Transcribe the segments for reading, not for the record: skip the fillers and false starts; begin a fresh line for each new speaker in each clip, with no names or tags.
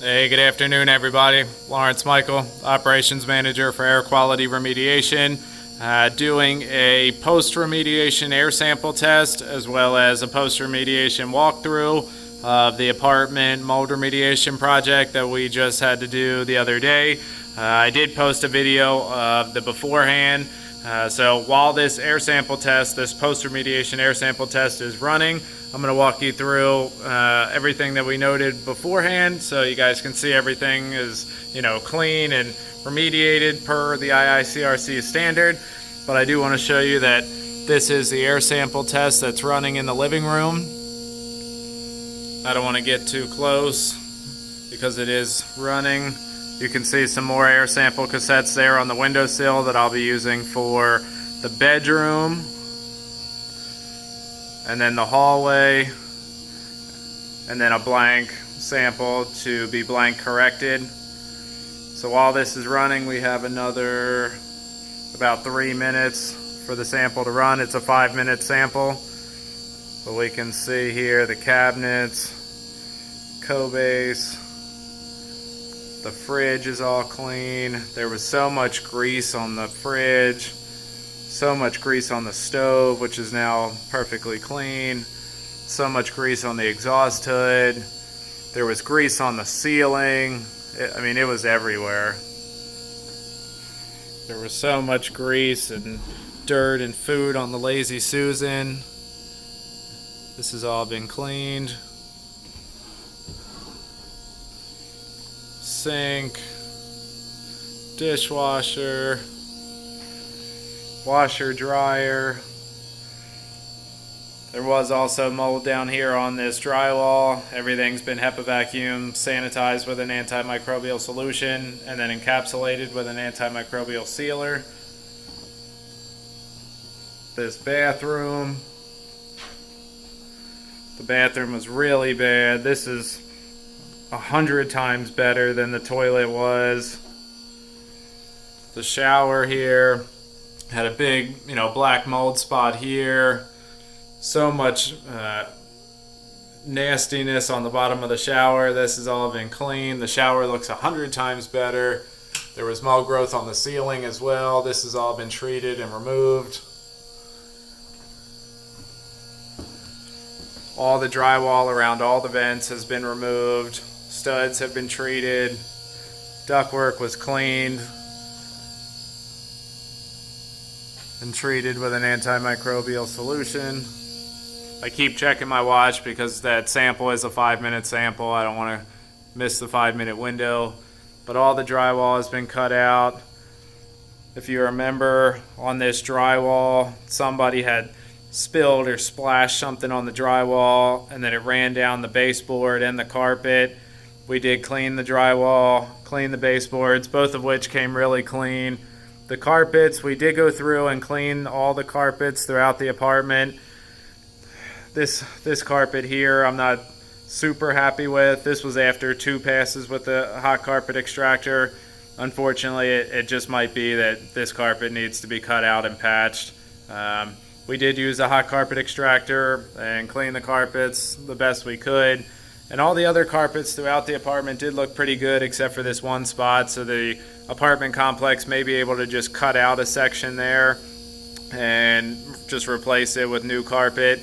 Hey, good afternoon, everybody. Lawrence Michael, Operations Manager for Air Quality Remediation, doing a post-remediation air sample test as well as a post-remediation walkthrough of the apartment mold remediation project that we just had to do the other day. I did post a video of the beforehand. So while this air sample test, this post-remediation air sample test is running, I'm going to walk you through everything that we noted beforehand so you guys can see everything is, clean and remediated per the IICRC standard. But I do want to show you that this is the air sample test that's running in the living room. I don't want to get too close because it is running. You can see some more air sample cassettes there on the windowsill that I'll be using for the bedroom. And then the hallway, and then a blank sample to be blank corrected. So while this is running, we have another about 3 minutes for the sample to run. It's a 5-minute sample, but we can see here the cabinets, co-base, the fridge is all clean. There was so much grease on the fridge, so much grease on the stove, which is now perfectly clean. So much grease on the exhaust hood. There was grease on the ceiling. It was everywhere. There was so much grease and dirt and food on the Lazy Susan. This has all been cleaned. Sink, dishwasher, washer, dryer. There was also mold down here on this drywall. Everything's been HEPA vacuum sanitized with an antimicrobial solution and then encapsulated with an antimicrobial sealer. This bathroom. The bathroom was really bad. This is 100 times better than the toilet was. The shower here had a big, black mold spot here. So much nastiness on the bottom of the shower. This has all been clean. The shower looks 100 times better. There was mold growth on the ceiling as well. This has all been treated and removed. All the drywall around all the vents has been removed. Studs have been treated. Ductwork was cleaned and treated with an antimicrobial solution. I keep checking my watch because that sample is a 5-minute sample. I don't want to miss the 5-minute window. But all the drywall has been cut out. If you remember, on this drywall, somebody had spilled or splashed something on the drywall and then it ran down the baseboard and the carpet. We did clean the drywall, clean the baseboards, both of which came really clean. The carpets, we did go through and clean all the carpets throughout the apartment. This carpet here, I'm not super happy with. This was after 2 passes with the hot carpet extractor. Unfortunately, it just might be that this carpet needs to be cut out and patched. We did use a hot carpet extractor and clean the carpets the best we could. And all the other carpets throughout the apartment did look pretty good except for this one spot. So the apartment complex may be able to just cut out a section there and just replace it with new carpet.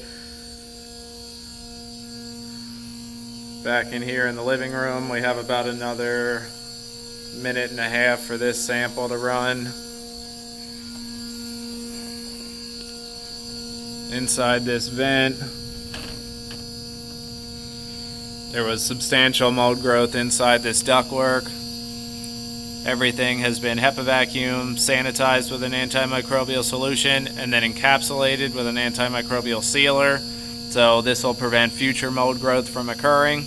Back in here in the living room, we have about another 1.5 minutes for this sample to run. Inside this vent, there was substantial mold growth inside this ductwork. Everything has been HEPA vacuum sanitized with an antimicrobial solution and then encapsulated with an antimicrobial sealer. So this will prevent future mold growth from occurring.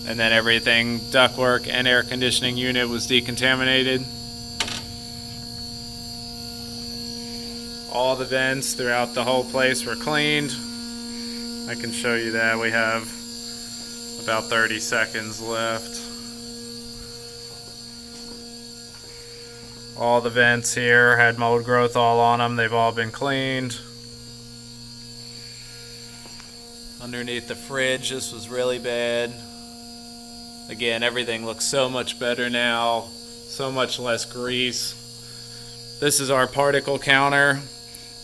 And then everything, ductwork and air conditioning unit, was decontaminated. All the vents throughout the whole place were cleaned. I can show you that. We have about 30 seconds left. All the vents here had mold growth all on them. They've all been cleaned. Underneath the fridge, this was really bad. Again, everything looks so much better now, so much less grease. This is our particle counter.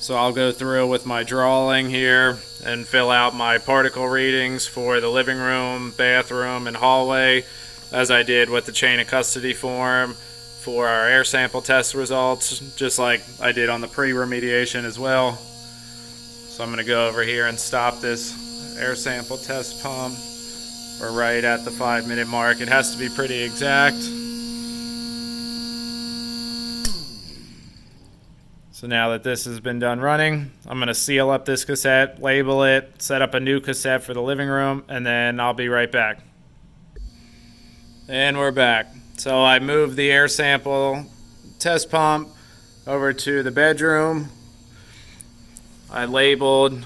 So I'll go through with my drawing here and fill out my particle readings for the living room, bathroom, and hallway, as I did with the chain of custody form for our air sample test results, just like I did on the pre-remediation as well. So I'm going to go over here and stop this air sample test pump. We're right at the 5-minute mark. It has to be pretty exact. So now that this has been done running, I'm going to seal up this cassette, label it, set up a new cassette for the living room, and then I'll be right back. And we're back. So I moved the air sample test pump over to the bedroom. I labeled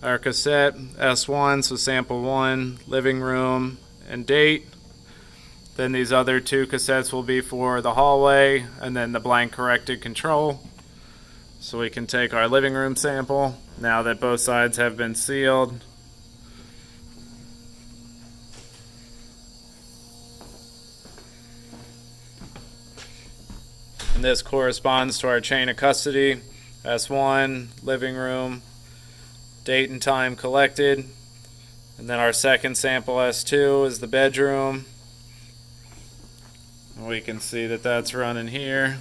our cassette S1, so sample 1, living room, and date. Then these other 2 cassettes will be for the hallway and then the blank corrected control. So we can take our living room sample now that both sides have been sealed. And this corresponds to our chain of custody. S1, living room, date and time collected. And then our second sample, S2, is the bedroom. We can see that that's running here.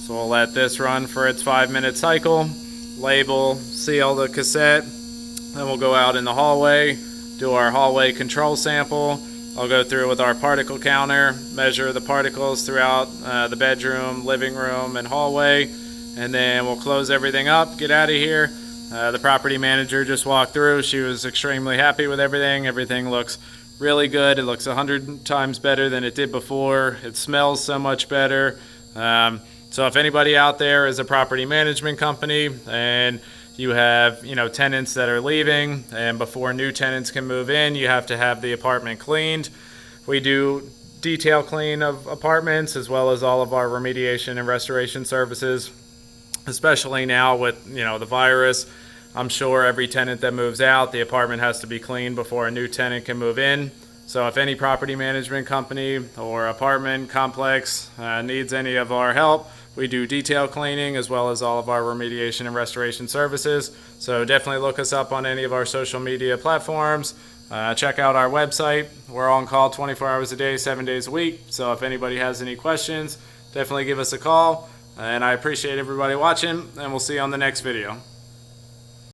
So we'll let this run for its 5-minute cycle, label, seal the cassette, then we'll go out in the hallway, do our hallway control sample. I'll go through with our particle counter, measure the particles throughout the bedroom, living room, and hallway, and then we'll close everything up, get out of here. The property manager just walked through. She was extremely happy with everything. Everything looks really good. It looks 100 times better than it did before. It smells so much better. So if anybody out there is a property management company and you have, tenants that are leaving, and before new tenants can move in, you have to have the apartment cleaned. We do detail clean of apartments as well as all of our remediation and restoration services, especially now with, the virus. I'm sure every tenant that moves out, the apartment has to be cleaned before a new tenant can move in. So if any property management company or apartment complex needs any of our help, we do detail cleaning as well as all of our remediation and restoration services. So definitely look us up on any of our social media platforms. Check out our website. We're on call 24 hours a day, 7 days a week. So if anybody has any questions, definitely give us a call. And I appreciate everybody watching, and we'll see you on the next video.